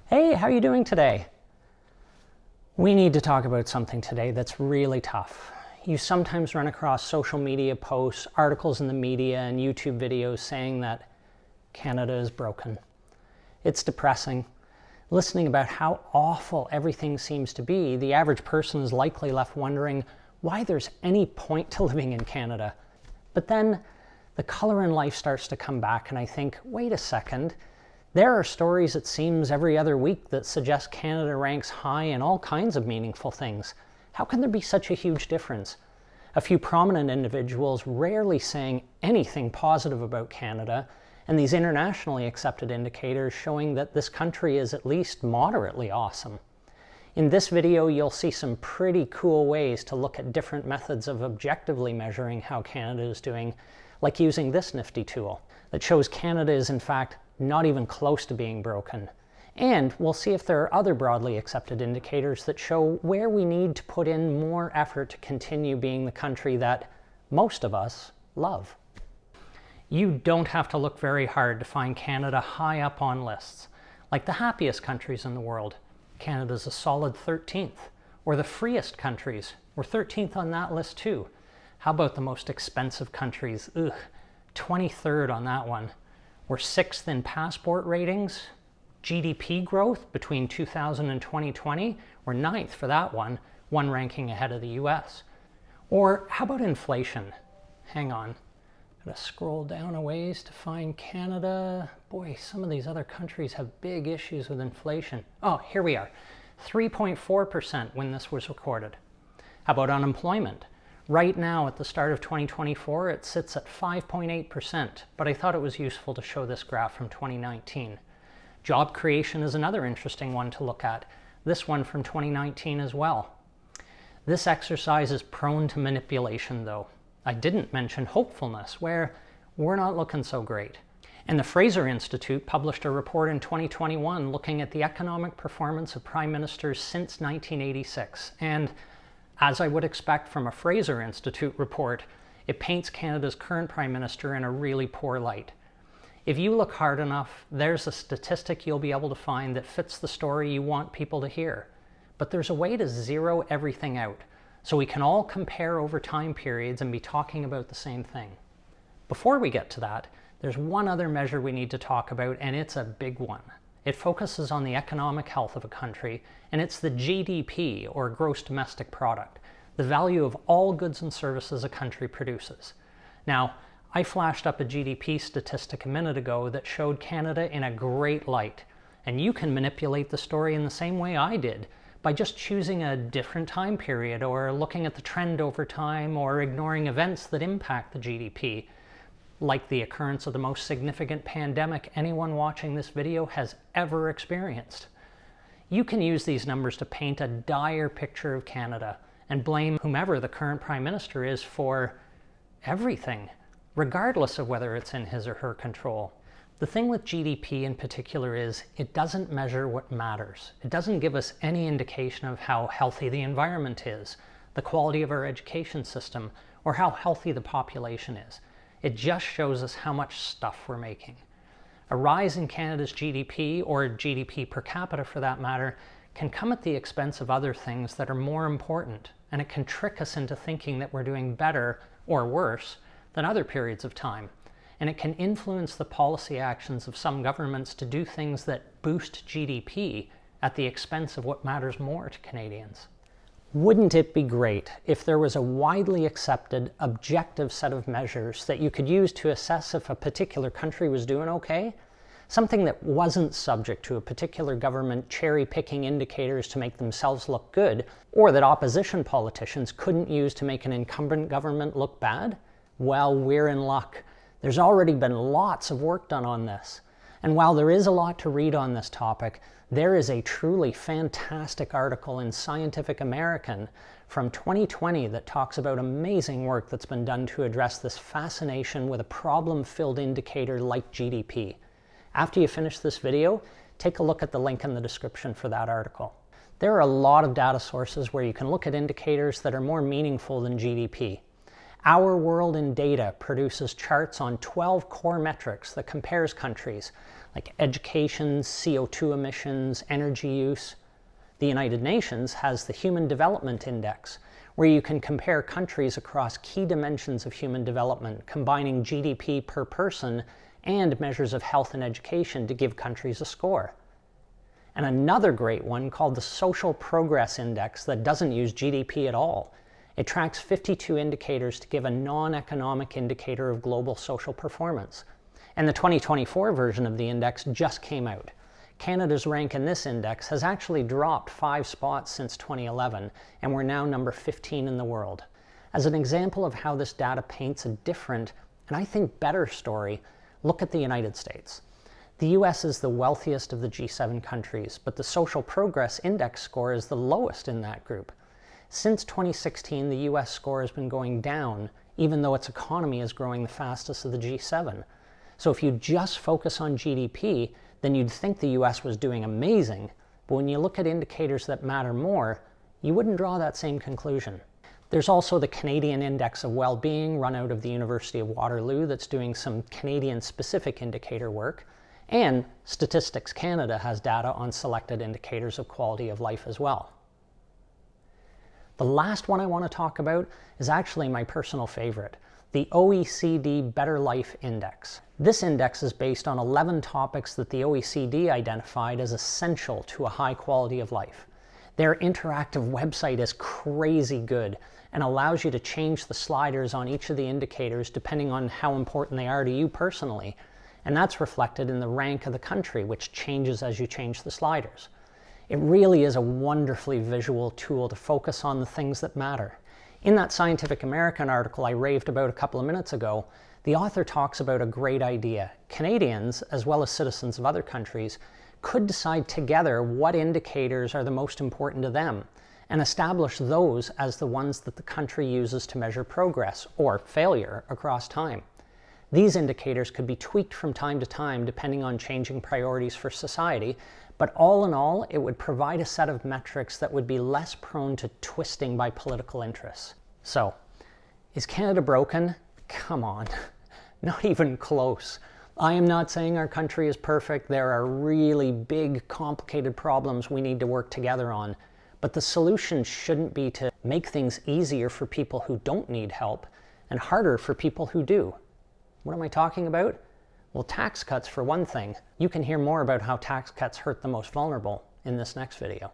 Hey, how are you doing today? We need to talk about something today that's really tough. You sometimes run across social media posts, articles in the media, and YouTube videos saying that Canada is broken. It's depressing. Listening about how awful everything seems to be, the average person is likely left wondering why there's any point to living in Canada. But then the color in life starts to come back, and I think, wait a second, there are stories, it seems, every other week that suggest Canada ranks high in all kinds of meaningful things. How can there be such a huge difference? A few prominent individuals rarely saying anything positive about Canada, and these internationally accepted indicators showing that this country is at least moderately awesome. In this video, you'll see some pretty cool ways to look at different methods of objectively measuring how Canada is doing, like using this nifty tool that shows Canada is in fact not even close to being broken. And we'll see if there are other broadly accepted indicators that show where we need to put in more effort to continue being the country that most of us love. You don't have to look very hard to find Canada high up on lists, like the happiest countries in the world. Canada's a solid 13th. Or the freest countries. We're 13th on that list too. How about the most expensive countries? 23rd on that one. We're 6th in passport ratings. GDP growth between 2000 and 2020, we're 9th for that one ranking ahead of the US. Or how about inflation? Hang on, gotta scroll down a ways to find Canada. Boy, some of these other countries have big issues with inflation. Oh, here we are, 3.4% when this was recorded. How about unemployment? Right now, at the start of 2024, it sits at 5.8%, but I thought it was useful to show this graph from 2019. Job creation is another interesting one to look at, this one from 2019 as well. This exercise is prone to manipulation though. I didn't mention hopefulness, where we're not looking so great. And the Fraser Institute published a report in 2021 looking at the economic performance of prime ministers since 1986, and as I would expect from a Fraser Institute report, it paints Canada's current Prime Minister in a really poor light. If you look hard enough, there's a statistic you'll be able to find that fits the story you want people to hear. But there's a way to zero everything out, so we can all compare over time periods and be talking about the same thing. Before we get to that, there's one other measure we need to talk about, and it's a big one. It focuses on the economic health of a country, and it's the GDP, or gross domestic product, the value of all goods and services a country produces. Now, I flashed up a GDP statistic a minute ago that showed Canada in a great light, and you can manipulate the story in the same way I did, by just choosing a different time period, or looking at the trend over time, or ignoring events that impact the GDP. Like the occurrence of the most significant pandemic anyone watching this video has ever experienced. You can use these numbers to paint a dire picture of Canada and blame whomever the current Prime Minister is for everything, regardless of whether it's in his or her control. The thing with GDP in particular is it doesn't measure what matters. It doesn't give us any indication of how healthy the environment is, the quality of our education system, or how healthy the population is. It just shows us how much stuff we're making. A rise in Canada's GDP, or GDP per capita for that matter, can come at the expense of other things that are more important, and it can trick us into thinking that we're doing better, or worse, than other periods of time. And it can influence the policy actions of some governments to do things that boost GDP at the expense of what matters more to Canadians. Wouldn't it be great if there was a widely accepted, objective set of measures that you could use to assess if a particular country was doing okay? Something that wasn't subject to a particular government cherry-picking indicators to make themselves look good, or that opposition politicians couldn't use to make an incumbent government look bad? Well, we're in luck. There's already been lots of work done on this. And while there is a lot to read on this topic, there is a truly fantastic article in Scientific American from 2020 that talks about amazing work that's been done to address this fascination with a problem-filled indicator like GDP. After you finish this video, take a look at the link in the description for that article. There are a lot of data sources where you can look at indicators that are more meaningful than GDP. Our World in Data produces charts on 12 core metrics that compares countries, like education, CO2 emissions, energy use. The United Nations has the Human Development Index, where you can compare countries across key dimensions of human development, combining GDP per person and measures of health and education to give countries a score. And another great one called the Social Progress Index that doesn't use GDP at all. It tracks 52 indicators to give a non-economic indicator of global social performance. And the 2024 version of the index just came out. Canada's rank in this index has actually dropped 5 spots since 2011, and we're now number 15 in the world. As an example of how this data paints a different, and I think better story, look at the United States. The US is the wealthiest of the G7 countries, but the Social Progress Index score is the lowest in that group. Since 2016, the US score has been going down, even though its economy is growing the fastest of the G7. So if you just focus on GDP, then you'd think the US was doing amazing, but when you look at indicators that matter more, you wouldn't draw that same conclusion. There's also the Canadian Index of Well-Being run out of the University of Waterloo that's doing some Canadian-specific indicator work, and Statistics Canada has data on selected indicators of quality of life as well. The last one I want to talk about is actually my personal favorite, the OECD Better Life Index. This index is based on 11 topics that the OECD identified as essential to a high quality of life. Their interactive website is crazy good and allows you to change the sliders on each of the indicators depending on how important they are to you personally. And that's reflected in the rank of the country, which changes as you change the sliders. It really is a wonderfully visual tool to focus on the things that matter. In that Scientific American article I raved about a couple of minutes ago, the author talks about a great idea. Canadians, as well as citizens of other countries, could decide together what indicators are the most important to them and establish those as the ones that the country uses to measure progress or failure across time. These indicators could be tweaked from time to time depending on changing priorities for society, but all in all, it would provide a set of metrics that would be less prone to twisting by political interests. So, is Canada broken? Come on, not even close. I am not saying our country is perfect. There are really big, complicated problems we need to work together on. But the solution shouldn't be to make things easier for people who don't need help and harder for people who do. What am I talking about? Well, tax cuts for one thing. You can hear more about how tax cuts hurt the most vulnerable in this next video.